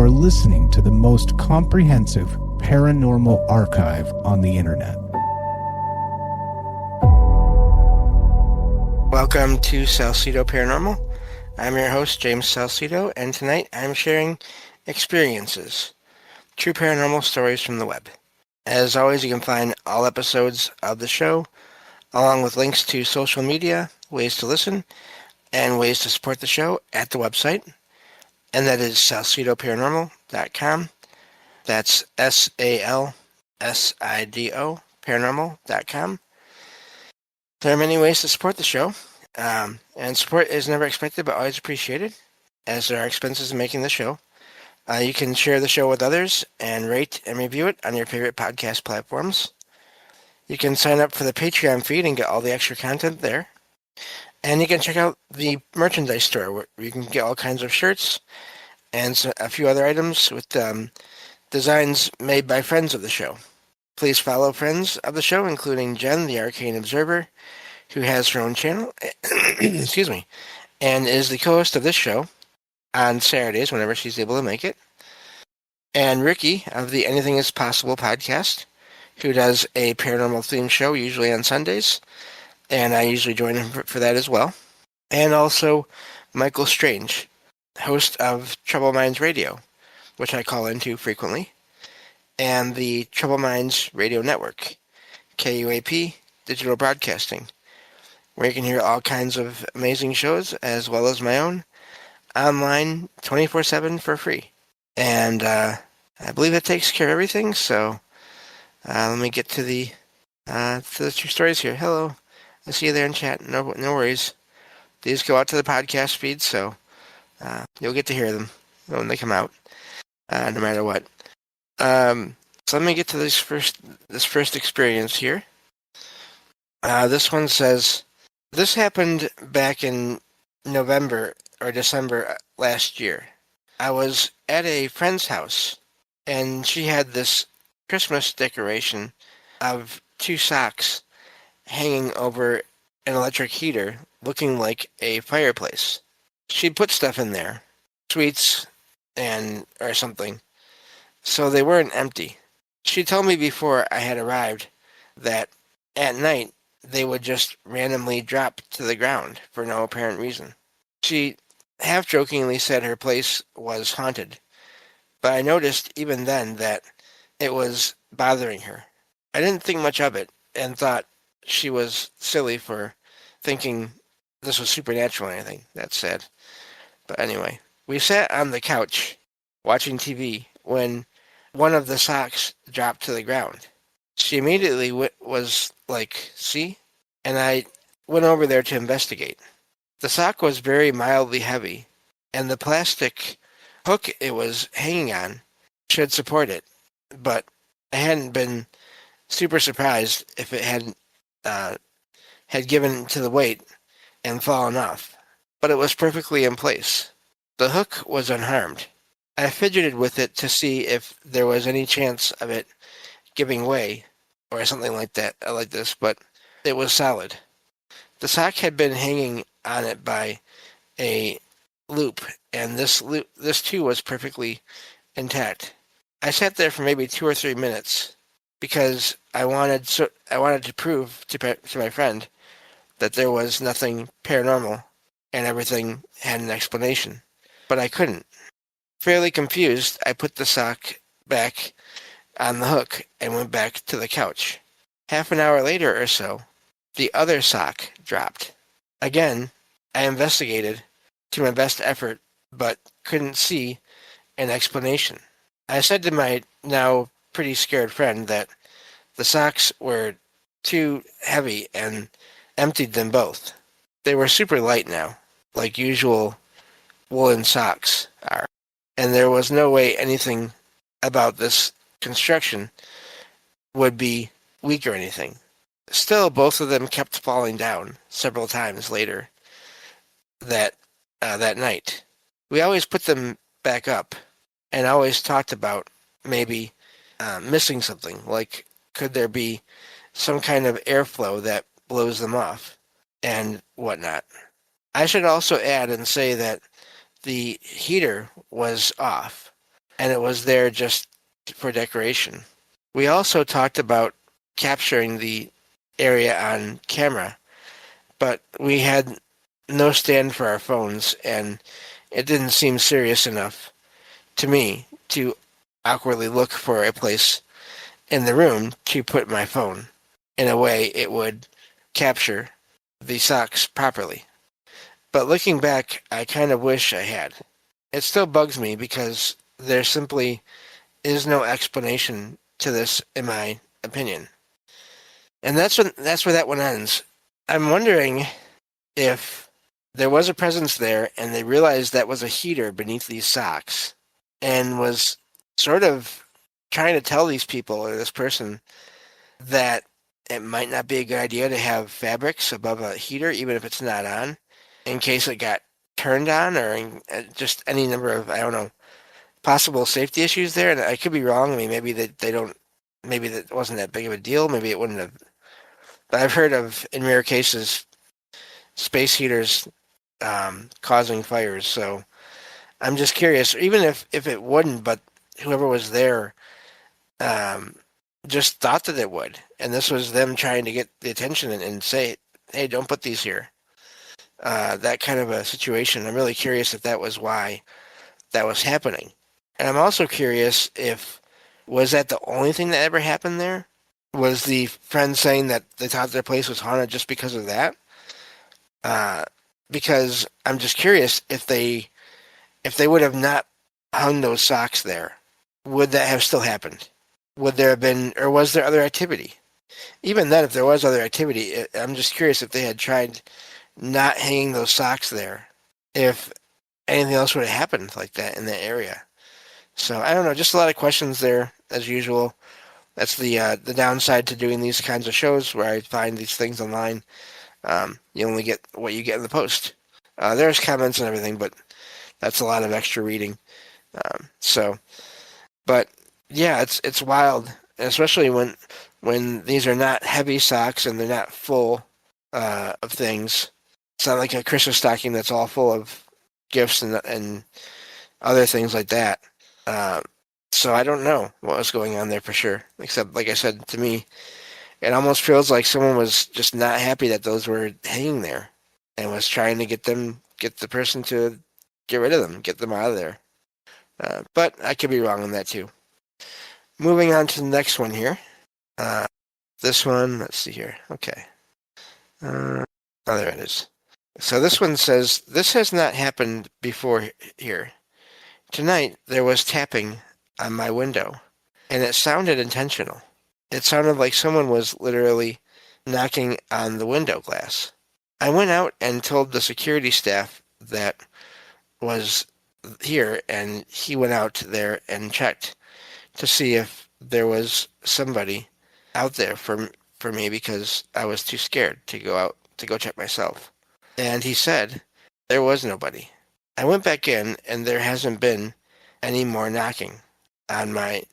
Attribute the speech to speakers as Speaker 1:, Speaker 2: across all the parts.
Speaker 1: are listening to the most comprehensive paranormal archive on the internet.
Speaker 2: Welcome to Salsido Paranormal. I'm your host, James Salsido, and tonight I'm sharing experiences, true paranormal stories from the web. As always, you can find all episodes of the show, along with links to social media, ways to listen, and ways to support the show at the website, and that is salsidoparanormal.com. That's SALSIDO paranormal.com. There are many ways to support the show, and support is never expected but always appreciated, as there are expenses in making the show. You can share the show with others and rate and review it on your favorite podcast platforms. You can sign up for the Patreon feed and get all the extra content there. And you can check out the merchandise store where you can get all kinds of shirts and a few other items with designs made by friends of the show. Please follow friends of the show, including Jen, the Arcane Observer, who has her own channel, excuse me, and is the co-host of this show on Saturdays whenever she's able to make it. And Ricky of the Anything is Possible podcast, who does a paranormal themed show usually on Sundays, and I usually join him for that as well. And also Michael Strange, host of Trouble Minds Radio, which I call into frequently, and the Trouble Minds Radio Network, KUAP Digital Broadcasting, where you can hear all kinds of amazing shows, as well as my own, online 24/7 for free. And I believe that takes care of everything, so let me get to the true stories here. Hello, I see you there in chat. No worries. These go out to the podcast feed, so you'll get to hear them when they come out, no matter what. So let me get to this first experience here. This one says, this happened back in November or December last year. I was at a friend's house, and she had this Christmas decoration of 2 socks hanging over an electric heater looking like a fireplace. She'd put stuff in there, sweets or something, so they weren't empty. She told me before I had arrived that at night they would just randomly drop to the ground for no apparent reason. She half-jokingly said her place was haunted, but I noticed even then that it was bothering her. I didn't think much of it and thought she was silly for thinking this was supernatural or anything. That's sad. But anyway, we sat on the couch watching TV when one of the socks dropped to the ground. She immediately was like, see? And I went over there to investigate. The sock was very mildly heavy, and the plastic hook it was hanging on should support it, but I hadn't been super surprised if it had given to the weight and fallen off, but it was perfectly in place. The hook was unharmed. I fidgeted with it to see if there was any chance of it giving way or something like this, but it was solid. The sock had been hanging on it by a loop, and this too was perfectly intact. I sat there for maybe 2 or 3 minutes because I wanted to prove to my friend that there was nothing paranormal and everything had an explanation, but I couldn't. Fairly confused, I put the sock back on the hook and went back to the couch. Half an hour later or so, the other sock dropped. Again, I investigated to my best effort, but couldn't see an explanation. I said to my now pretty scared friend that the socks were too heavy and emptied them both. They were super light now, like usual woolen socks are, and there was no way anything about this construction would be weak or anything. Still, both of them kept falling down several times later that night. We always put them back up and always talked about maybe missing something, like could there be some kind of airflow that blows them off and whatnot. I should also add and say that the heater was off, and it was there just for decoration. We also talked about capturing the area on camera, but we had no stand for our phones, and it didn't seem serious enough to me to awkwardly look for a place in the room to put my phone in a way it would capture the socks properly. But looking back, I kind of wish I had. It still bugs me because there simply is no explanation to this, in my opinion. And that's where that one ends. I'm wondering if there was a presence there and they realized that was a heater beneath these socks and was sort of trying to tell these people or this person that it might not be a good idea to have fabrics above a heater, even if it's not on, in case it got turned on or just any number of, I don't know, possible safety issues there. And I could be wrong. I mean, maybe they don't, maybe that wasn't that big of a deal. Maybe it wouldn't have. But I've heard of, in rare cases, space heaters causing fires. So I'm just curious, even if it wouldn't, but whoever was there just thought that it would. And this was them trying to get the attention and say, hey, don't put these here. That kind of a situation. I'm really curious if that was why that was happening. And I'm also curious if, was that the only thing that ever happened there? Was the friend saying that they thought their place was haunted just because of that? Because I'm just curious if they would have not hung those socks there, would that have still happened? Would there have been, or was there other activity? Even then, if there was other activity, I'm just curious if they had tried not hanging those socks there, if anything else would have happened like that in that area. So I don't know, just a lot of questions there as usual. That's the downside to doing these kinds of shows where I find these things online. You only get what you get in the post. There's comments and everything, but that's a lot of extra reading. But yeah, it's wild, especially when these are not heavy socks and they're not full of things. It's not like a Christmas stocking that's all full of gifts and other things like that. So I don't know what was going on there for sure. Except, like I said, to me, it almost feels like someone was just not happy that those were hanging there and was trying to get the person to get rid of them, get them out of there. But I could be wrong on that too. Moving on to the next one here. This one, let's see here. Okay. Oh, there it is. So this one says, this has not happened before here. Tonight, there was tapping on my window, and it sounded intentional. It sounded like someone was literally knocking on the window glass. I went out and told the security staff that was here, and he went out there and checked to see if there was somebody out there for me because I was too scared to go out to go check myself. And he said there was nobody. I went back in, and there hasn't been any more knocking on my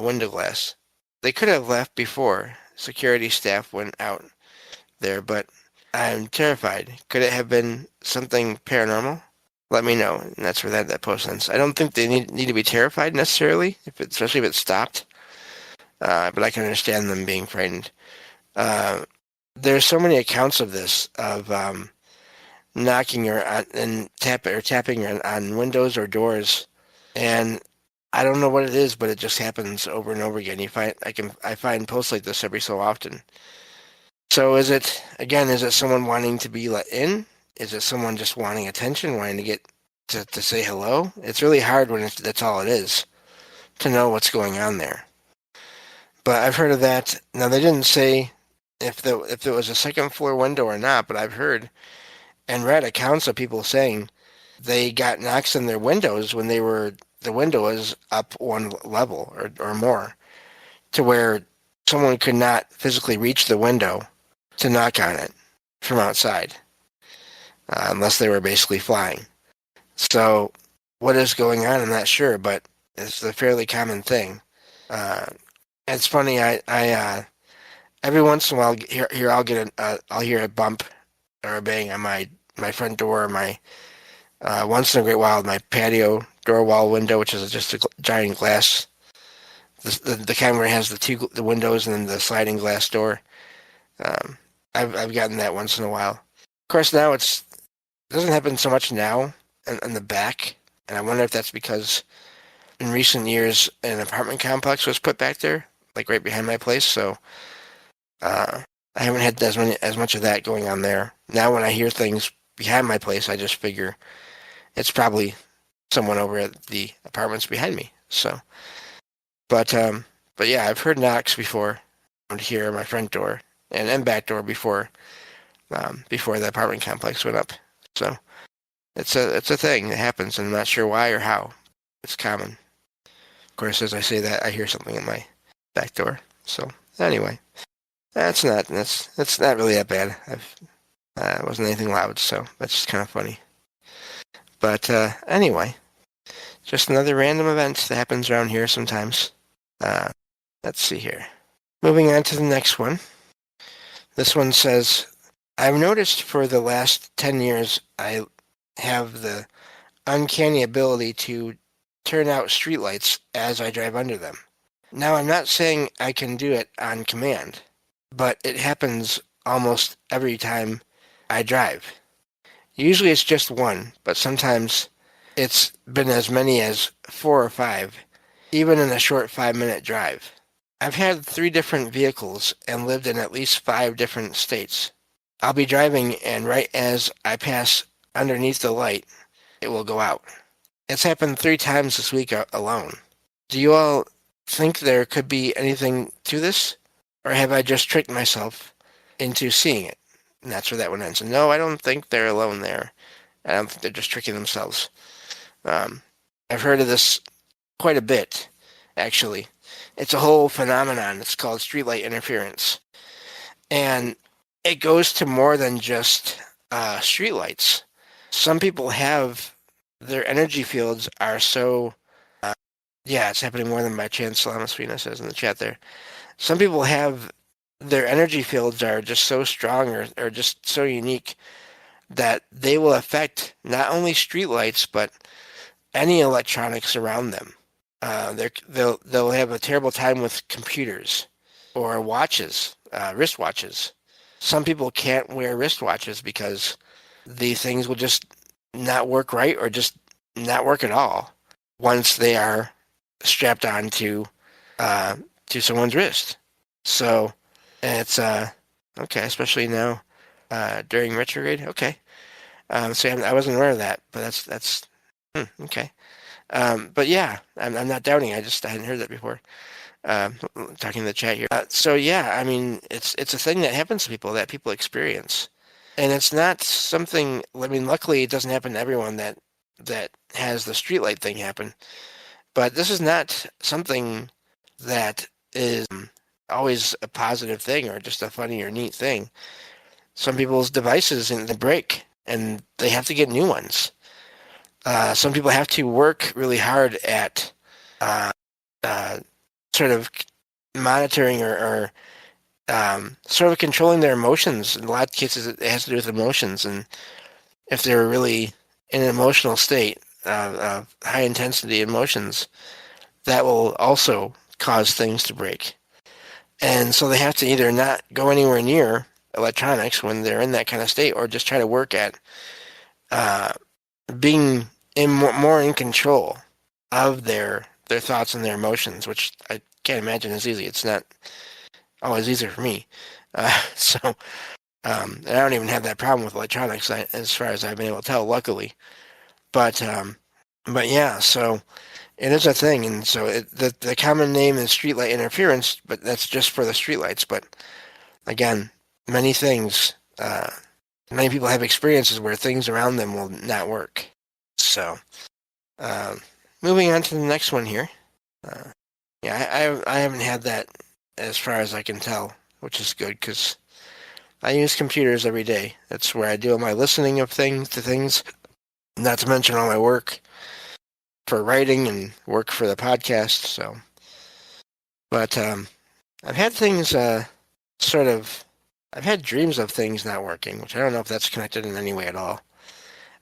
Speaker 2: window glass. They could have left before security staff went out there, but I'm terrified. Could it have been something paranormal? Let me know. And that's where that post ends. I don't think they need to be terrified necessarily, especially if it's stopped. But I can understand them being frightened. There's so many accounts of this, of knocking and tapping on windows or doors, and I don't know what it is, but it just happens over and over again. I find posts like this every so often. So is it someone wanting to be let in? Is it someone just wanting attention, wanting to get to say hello? It's really hard when that's all it is, to know what's going on there. But I've heard of that. Now, they didn't say if it was a second floor window or not, but I've heard and read accounts of people saying they got knocks on their windows when the window was up one level or more, to where someone could not physically reach the window to knock on it from outside, unless they were basically flying. So what is going on, I'm not sure, but it's a fairly common thing. It's funny, I every once in a while here I'll hear a bump or a bang on my front door, or my Once in a great while, my patio door wall window, which is just a giant glass, the kind where it has the windows and then the sliding glass door. Um, I've gotten that once in a while. Of course, now it doesn't happen so much now in the back, and I wonder if that's because in recent years an apartment complex was put back there, like right behind my place. So I haven't had as much of that going on there. Now, when I hear things behind my place, I just figure it's probably someone over at the apartments behind me. So, but yeah, I've heard knocks before around here at my front door and back door before the apartment complex went up. So it's a thing that happens, and I'm not sure why or how. It's common. Of course, as I say that, I hear something at my back door. So anyway, that's not really that bad. It wasn't anything loud, so that's just kind of funny. But anyway, just another random event that happens around here sometimes. Let's see here. Moving on to the next one. This one says, I've noticed for the last 10 years I have the uncanny ability to turn out streetlights as I drive under them. Now, I'm not saying I can do it on command, but it happens almost every time I drive. Usually it's just one, but sometimes it's been as many as 4 or 5, even in a short 5-minute drive. I've had 3 different vehicles and lived in at least 5 different states. I'll be driving, and right as I pass underneath the light, it will go out. It's happened 3 times this week alone. Do you all think there could be anything to this? Or have I just tricked myself into seeing it? And that's where that one ends. And no, I don't think they're alone there. I don't think they're just tricking themselves. I've heard of this quite a bit, actually. It's a whole phenomenon. It's called streetlight interference. And it goes to more than just streetlights. Some people have their energy fields are so... yeah, it's happening more than by chance, Salama Swina says in the chat there. Some people have their energy fields are just so strong or just so unique that they will affect not only streetlights but any electronics around them. They'll have a terrible time with computers or watches, wristwatches. Some people can't wear wristwatches because the things will just not work right or just not work at all once they are strapped on to someone's wrist. So it's okay, especially now during retrograde. Okay, so I wasn't aware of that, but that's okay. But yeah, I'm not doubting. I hadn't heard that before. Talking in the chat here. So yeah, I mean, it's a thing that happens to people that people experience, and it's not something. I mean, luckily, it doesn't happen to everyone that has the streetlight thing happen. But this is not something that is always a positive thing or just a funny or neat thing. Some people's devices they break and they have to get new ones. Some people have to work really hard at sort of monitoring or sort of controlling their emotions. In a lot of cases, it has to do with emotions. And if they're really in an emotional state, high intensity emotions, that will also cause things to break. And so they have to either not go anywhere near electronics when they're in that kind of state, or just try to work at being more in control of their thoughts and their emotions, which I can't imagine is easy. It's not always easy for me. And I don't even have that problem with electronics as far as I've been able to tell, luckily. But yeah, so it is a thing, and so the common name is streetlight interference, but that's just for the streetlights. But again, many things, many people have experiences where things around them will not work. So, moving on to the next one here. Yeah, I haven't had that as far as I can tell, which is good because I use computers every day. That's where I do all my listening of things, not to mention all my work for writing and work for the podcast. So, but I've had things I've had dreams of things not working, which I don't know if that's connected in any way at all.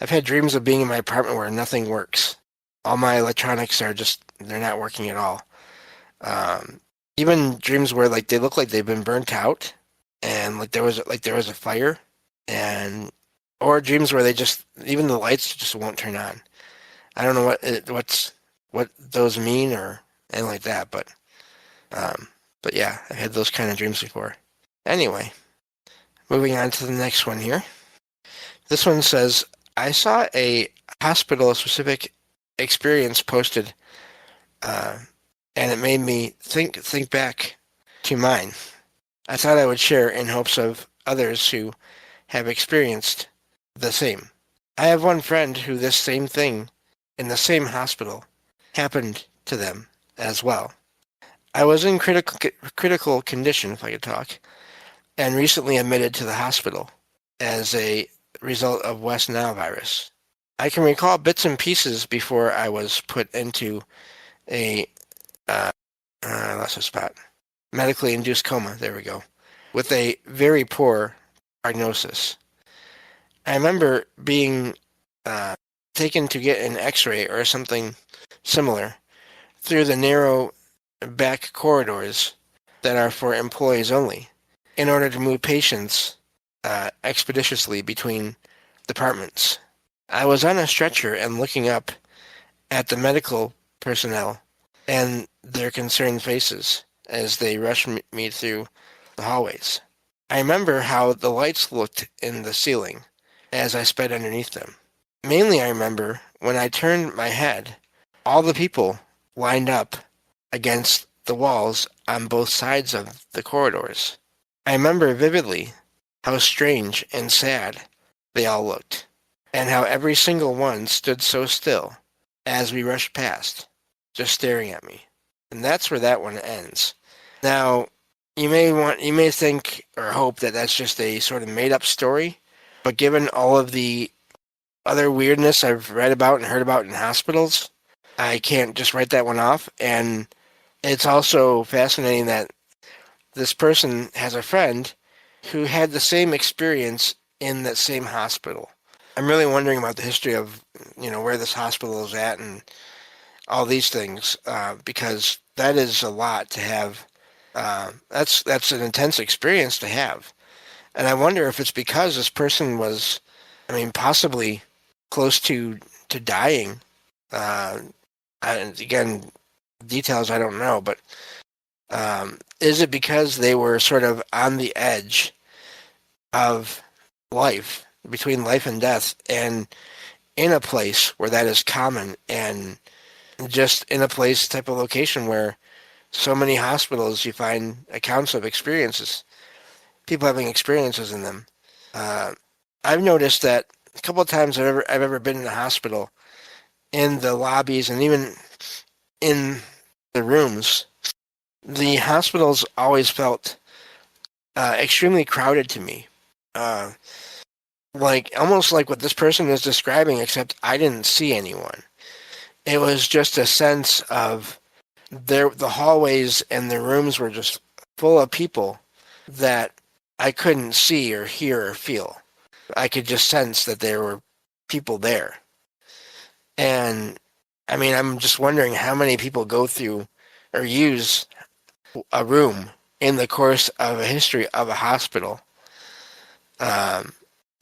Speaker 2: I've had dreams of being in my apartment where nothing works. All my electronics are they're not working at all. Um, Even dreams where like they look like they've been burnt out, and like there was a fire, and or dreams where even the lights just won't turn on. I don't know what those mean or anything like that, um, but yeah, I had those kind of dreams before. Anyway, moving on to the next one here. This one says, I saw a hospital-specific experience posted, uh, and it made me think back to mine. I thought I would share in hopes of others who have experienced the same. I have one friend who this same thing in the same hospital happened to them as well. I was in critical condition, if I could talk, and recently admitted to the hospital as a result of West Nile virus. I can recall bits and pieces before I was put into a I lost a spot. Medically induced coma, there we go, with a very poor prognosis. I remember being taken to get an x-ray or something similar through the narrow back corridors that are for employees only in order to move patients expeditiously between departments. I was on a stretcher and looking up at the medical personnel and their concerned faces as they rushed me through the hallways. I remember how the lights looked in the ceiling as I sped underneath them. Mainly I remember when I turned my head, all the people lined up against the walls on both sides of the corridors. I remember vividly how strange and sad they all looked, and how every single one stood so still as we rushed past, just staring at me. And that's where that one ends. Now, you may think or hope that that's just a sort of made-up story, but given all of the other weirdness I've read about and heard about in hospitals, I can't just write that one off. And it's also fascinating that this person has a friend who had the same experience in that same hospital. I'm really wondering about the history of, where this hospital is at and all these things, because that is a lot to have. That's an intense experience to have. And I wonder if it's because this person was, possibly close to dying. And again, details I don't know, but is it because they were sort of on the edge of life, between life and death, and in a place where that is common, and just in a place, type of location where so many hospitals you find accounts of experiences, people having experiences in them. I've noticed that a couple of times I've ever been in a hospital, in the lobbies and even in the rooms, the hospitals always felt extremely crowded to me. Almost like what this person is describing, except I didn't see anyone. It was just a sense of the hallways and the rooms were just full of people that I couldn't see or hear or feel. I could just sense that there were people there. And I'm just wondering how many people go through or use a room in the course of a history of a hospital.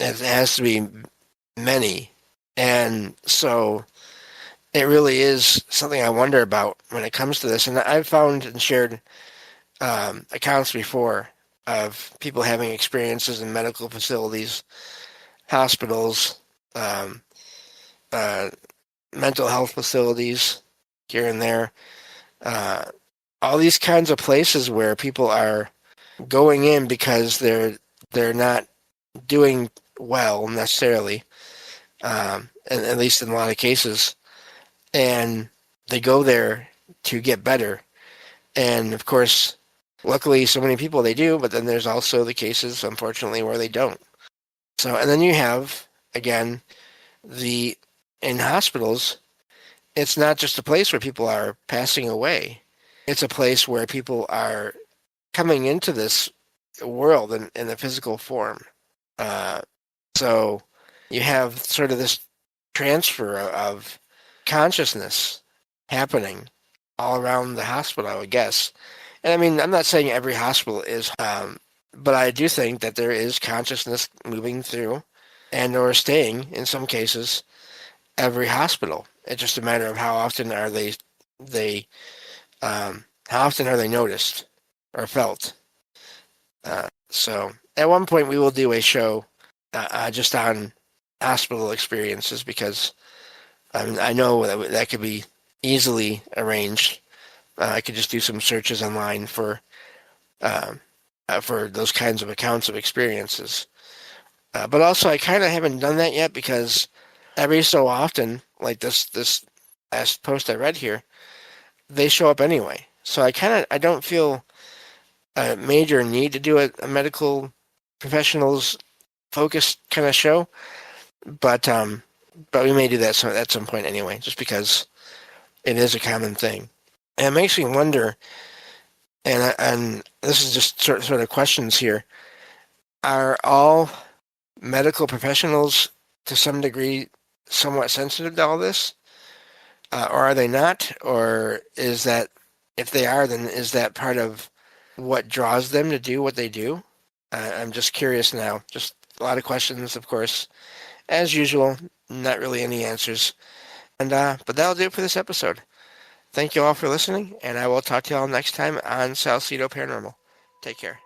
Speaker 2: It has to be many. And so it really is something I wonder about when it comes to this. And I've found and shared accounts before of people having experiences in medical facilities, hospitals, mental health facilities here and there. All these kinds of places where people are going in because they're not doing well necessarily, and at least in a lot of cases, and they go there to get better. And of course, luckily, so many people they do, but then there's also the cases, unfortunately, where they don't. So, and then you have, again, in hospitals, it's not just a place where people are passing away. It's a place where people are coming into this world in a physical form. So, you have sort of this transfer of consciousness happening all around the hospital, I would guess. And I mean, I'm not saying every hospital is, but I do think that there is consciousness moving through and or staying, in some cases, every hospital. It's just a matter of how often are how often are they noticed or felt. So at one point we will do a show just on hospital experiences, because I know that could be easily arranged. I could just do some searches online for those kinds of accounts of experiences. But also, I kind of haven't done that yet, because every so often, like this last post I read here, they show up anyway. So I don't feel a major need to do a medical professionals focused kind of show, but we may do that at some point anyway, just because it is a common thing. And it makes me wonder, and this is just sort of questions here: are all medical professionals to some degree somewhat sensitive to all this, or are they not? Or is that, if they are, then is that part of what draws them to do what they do? I'm just curious now. Just a lot of questions, of course, as usual. Not really any answers. And but that'll do it for this episode. Thank you all for listening, and I will talk to you all next time on Salsido Paranormal. Take care.